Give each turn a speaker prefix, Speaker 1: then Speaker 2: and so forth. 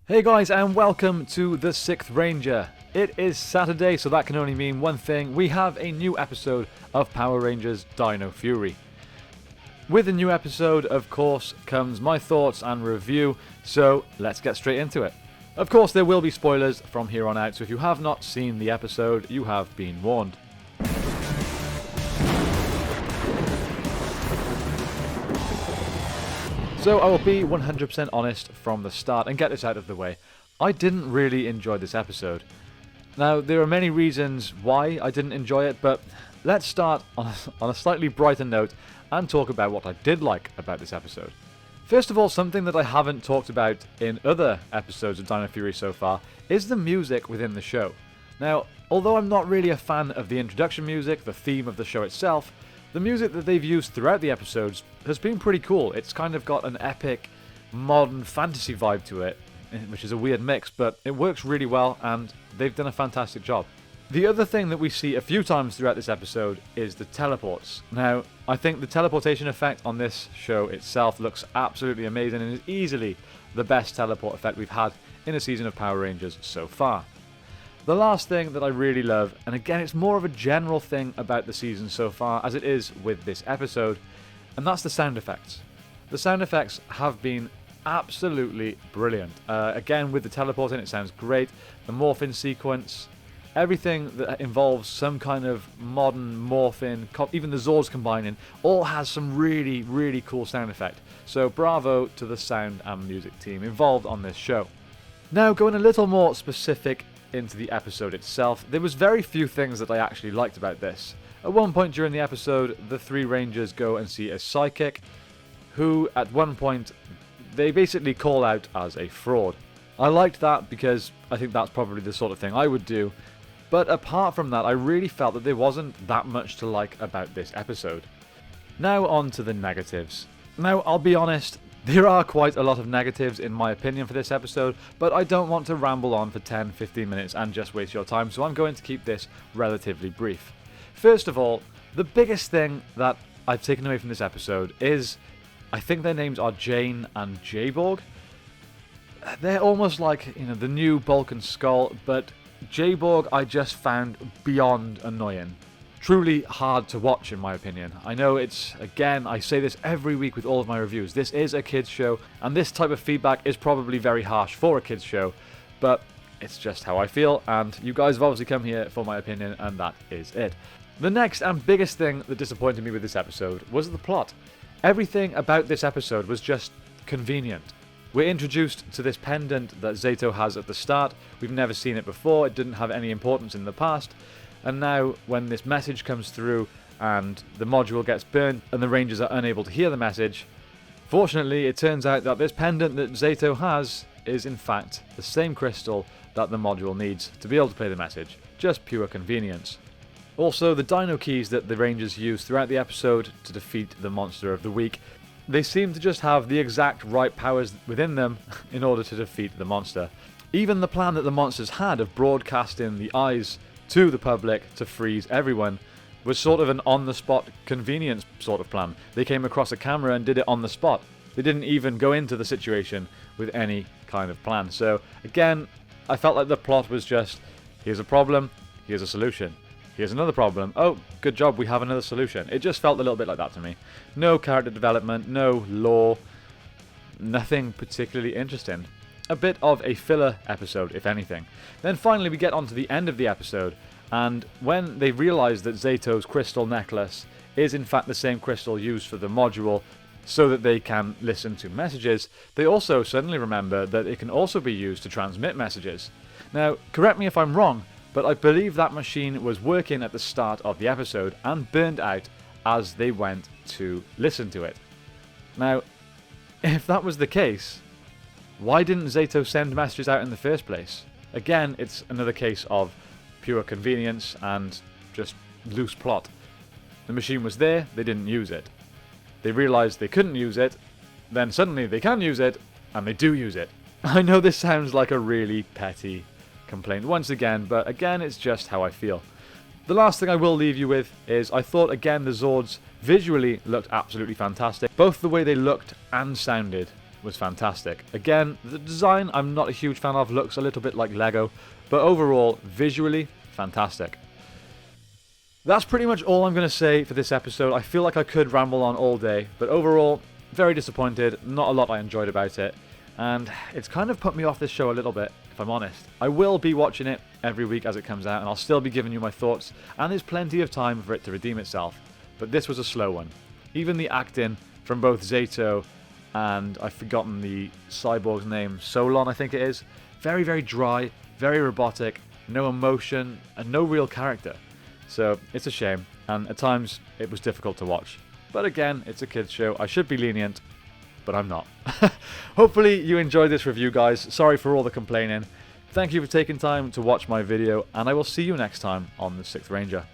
Speaker 1: Hey guys, and welcome to the 6th Ranger. It is Saturday, so that can only mean one thing. We have a new episode of Power Rangers Dino Fury. With the new episode, of course, comes my thoughts and review, so let's get straight into it. Of course, there will be spoilers from here on out, so if you have not seen the episode, you have been warned. So I will be 100% honest from the start and get this out of the way. I didn't really enjoy this episode. Now, there are many reasons why I didn't enjoy it, but let's start on a slightly brighter note and talk about what I did like about this episode. First of all, something that I haven't talked about in other episodes of Dino Fury so far is the music within the show. Now, although I'm not really a fan of the introduction music, the theme of the show itself, the music that they've used throughout the episodes has been pretty cool. It's kind of got an epic, modern fantasy vibe to it, which is a weird mix, but it works really well and they've done a fantastic job. The other thing that we see a few times throughout this episode is the teleports. Now, I think the teleportation effect on this show itself looks absolutely amazing and is easily the best teleport effect we've had in a season of Power Rangers so far. The last thing that I really love, and again it's more of a general thing about the season so far as it is with this episode, and that's the sound effects. The sound effects have been absolutely brilliant. Again, with the teleporting, it sounds great. The morphin sequence, everything that involves some kind of modern morphin, even the Zords combining, all has some really, really cool sound effect. So bravo to the sound and music team involved on this show. Now, going a little more specific into the episode itself, there was very few things that I actually liked about this. At one point during the episode, the three Rangers go and see a psychic, who at one point, they basically call out as a fraud. I liked that because I think that's probably the sort of thing I would do, but apart from that, I really felt that there wasn't that much to like about this episode. Now on to the negatives. Now, I'll be honest, there are quite a lot of negatives in my opinion for this episode, but I don't want to ramble on for 10-15 minutes and just waste your time, so I'm going to keep this relatively brief. First of all, the biggest thing that I've taken away from this episode is, I think their names are Jane and Jayborg. They're almost like, the new Bulk and Skull, but Jayborg I just found beyond annoying. Truly hard to watch in my opinion. I know it's, again, I say this every week with all of my reviews, this is a kids show and this type of feedback is probably very harsh for a kids show, but it's just how I feel and you guys have obviously come here for my opinion and that is it. The next and biggest thing that disappointed me with this episode was the plot. Everything about this episode was just convenient. We're introduced to this pendant that Zayto has at the start. We've never seen it before, it didn't have any importance in the past. And now, when this message comes through and the module gets burnt and the Rangers are unable to hear the message, fortunately it turns out that this pendant that Zayto has is in fact the same crystal that the module needs to be able to play the message. Just pure convenience. Also, the Dino keys that the Rangers use throughout the episode to defeat the monster of the week, they seem to just have the exact right powers within them in order to defeat the monster. Even the plan that the monsters had of broadcasting the eyes to the public to freeze everyone was sort of an on-the-spot convenience sort of plan. They came across a camera and did it on the spot. They didn't even go into the situation with any kind of plan. So again, I felt like the plot was just, here's a problem, here's a solution. Here's another problem. Oh, good job, we have another solution. It just felt a little bit like that to me. No character development, no lore, nothing particularly interesting. A bit of a filler episode, if anything. Then finally we get on to the end of the episode, and when they realise that Zayto's crystal necklace is in fact the same crystal used for the module so that they can listen to messages, they also suddenly remember that it can also be used to transmit messages. Now, correct me if I'm wrong, but I believe that machine was working at the start of the episode and burned out as they went to listen to it. Now, if that was the case, why didn't Zayto send messages out in the first place? Again, it's another case of pure convenience and just loose plot. The machine was there, they didn't use it. They realised they couldn't use it, then suddenly they can use it, and they do use it. I know this sounds like a really petty complaint once again, but again, it's just how I feel. The last thing I will leave you with is I thought again the Zords visually looked absolutely fantastic. Both the way they looked and sounded was fantastic. Again, the design I'm not a huge fan of, looks a little bit like Lego, but overall, visually, fantastic. That's pretty much all I'm going to say for this episode. I feel like I could ramble on all day, but overall, very disappointed, not a lot I enjoyed about it, and it's kind of put me off this show a little bit, if I'm honest. I will be watching it every week as it comes out, and I'll still be giving you my thoughts, and there's plenty of time for it to redeem itself, but this was a slow one. Even the acting from both Zayto and I've forgotten the cyborg's name, Solon I think it is, very, very dry, very robotic, no emotion, and no real character. So it's a shame, and at times it was difficult to watch. But again, it's a kids show, I should be lenient, but I'm not. Hopefully you enjoyed this review, guys. Sorry for all the complaining. Thank you for taking time to watch my video, and I will see you next time on The Sixth Ranger.